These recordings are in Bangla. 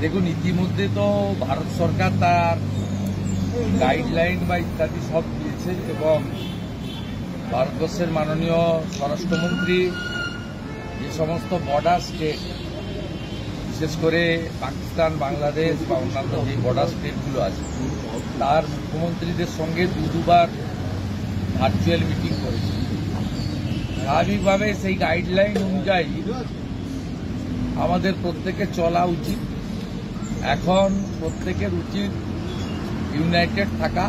দেখুন, ইতিমধ্যে তো ভারত সরকার তার গাইডলাইন বা ইত্যাদি সব দিয়েছে এবং ভারতবর্ষের মাননীয় স্বরাষ্ট্রমন্ত্রী যে সমস্ত বর্ডার স্টেট, বিশেষ করে পাকিস্তান, বাংলাদেশ বা অন্যান্য যে বর্ডার স্টেটগুলো আছে, তার মুখ্যমন্ত্রীদের সঙ্গে দুবার ভার্চুয়াল মিটিং করেছে। স্বাভাবিকভাবে সেই গাইডলাইন অনুযায়ী আমাদের প্রত্যেকে চলা উচিত। এখন প্রত্যেকের উচিত ইউনাইটেড থাকা।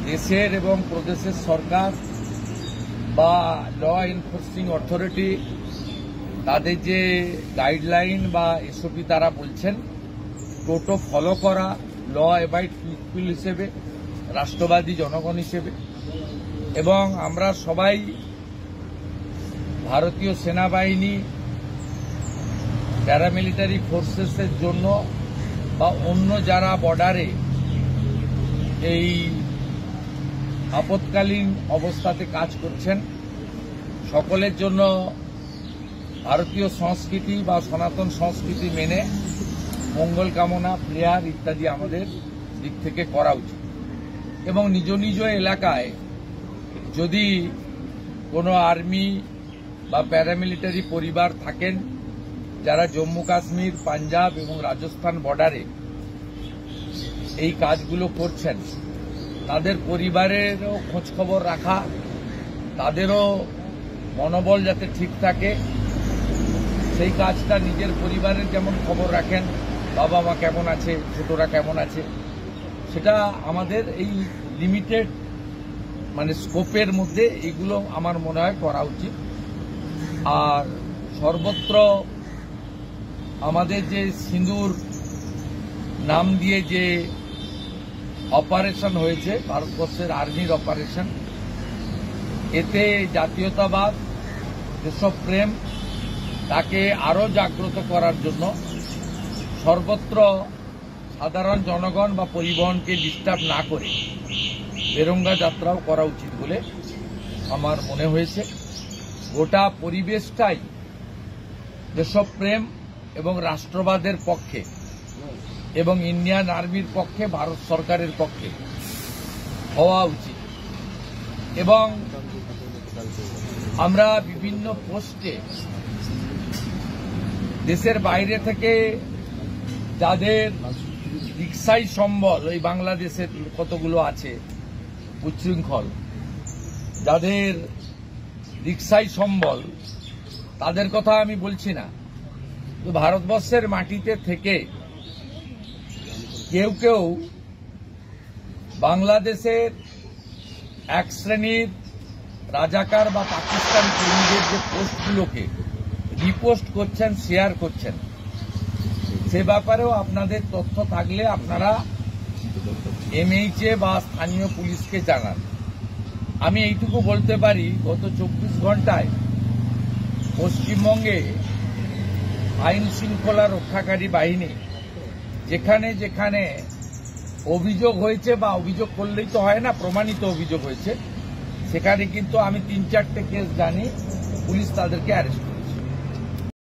দেশের এবং প্রদেশের সরকার বা ল এনফোর্সিং অথরিটি তাদের যে গাইডলাইন বা এসওপি তারা বলছেন, টোটো ফলো করা, ল অ্যাবাইড পিপল হিসেবে, রাষ্ট্রবাদী জনগণ হিসেবে। এবং আমরা সবাই ভারতীয় সেনাবাহিনী, প্যারামিলিটারি ফোর্সেসের জন্য বা অন্য যারা বর্ডারে এই আপৎকালীন অবস্থাতে কাজ করছেন, সকলের জন্য ভারতীয় সংস্কৃতি বা সনাতন সংস্কৃতি মেনে মঙ্গল কামনা, প্রেয়ার ইত্যাদি আমাদের দিক থেকে করা উচিত। এবং নিজ নিজ এলাকায় যদি কোনো আর্মি বা প্যারামিলিটারি পরিবার থাকেন যারা জম্মু কাশ্মীর, পাঞ্জাব এবং রাজস্থান বর্ডারে এই কাজগুলো করছেন, তাদের পরিবারেরও খোঁজখবর রাখা, তাদেরও মনোবল যাতে ঠিক থাকে, সেই কাজটা নিজের পরিবারের যেমন খবর রাখেন, বাবা মা কেমন আছে, ছোটরা কেমন আছে, সেটা আমাদের এই লিমিটেড স্কোপের মধ্যে এইগুলো আমার মনে হয় করা উচিত। আর সর্বত্র আমাদের যে সিঁদুর নাম দিয়ে যে অপারেশন হয়েছে, ভারতবর্ষের আর্মির অপারেশন, এতে জাতীয়তাবাদ, দেশপ্রেম তাকে আরও জাগ্রত করার জন্য সর্বত্র সাধারণ জনগণ বা পরিবহনকে ডিস্টার্ব না করে বেরঙ্গা যাত্রাও করা উচিত বলে আমার মনে হয়েছে। গোটা পরিবেশটাই দেশপ্রেম এবং রাষ্ট্রবাদের পক্ষে এবং ইন্ডিয়ান আর্মির পক্ষে, ভারত সরকারের পক্ষে হওয়া উচিত। এবং আমরা বিভিন্ন পোস্টে দেশের বাইরে থেকে যাদের রিক্সাই সম্বল, ওই বাংলাদেশের কতগুলো আছে উচ্ছৃঙ্খল, যাদের রিক্সাই সম্বল, তাদের কথা আমি বলছি না। তো ভারতবর্ষের মাটিতে থেকে কেউ কেউ বাংলাদেশের এক শ্রেণীর রাজাকার বা পাকিস্তান কর্মীদের যে পোস্টগুলোকে রিপোস্ট করছেন, শেয়ার করছেন, সে ব্যাপারেও আপনাদের তথ্য থাকলে আপনারা এমএইচএ বা স্থানীয় পুলিশকে জানান। আমি এইটুকু বলতে পারি, গত 24 ঘন্টায় পশ্চিমবঙ্গে আইন শৃঙ্খলা রক্ষাকারী বাহিনী যেখানে যেখানে অভিযোগ হয়েছে, বা অভিযোগ করলেই তো হয় না, প্রমাণিত অভিযোগ হয়েছে, সেখানে কিন্তু আমি 3-4টে কেস জানি, পুলিশ তাদেরকে অ্যারেস্ট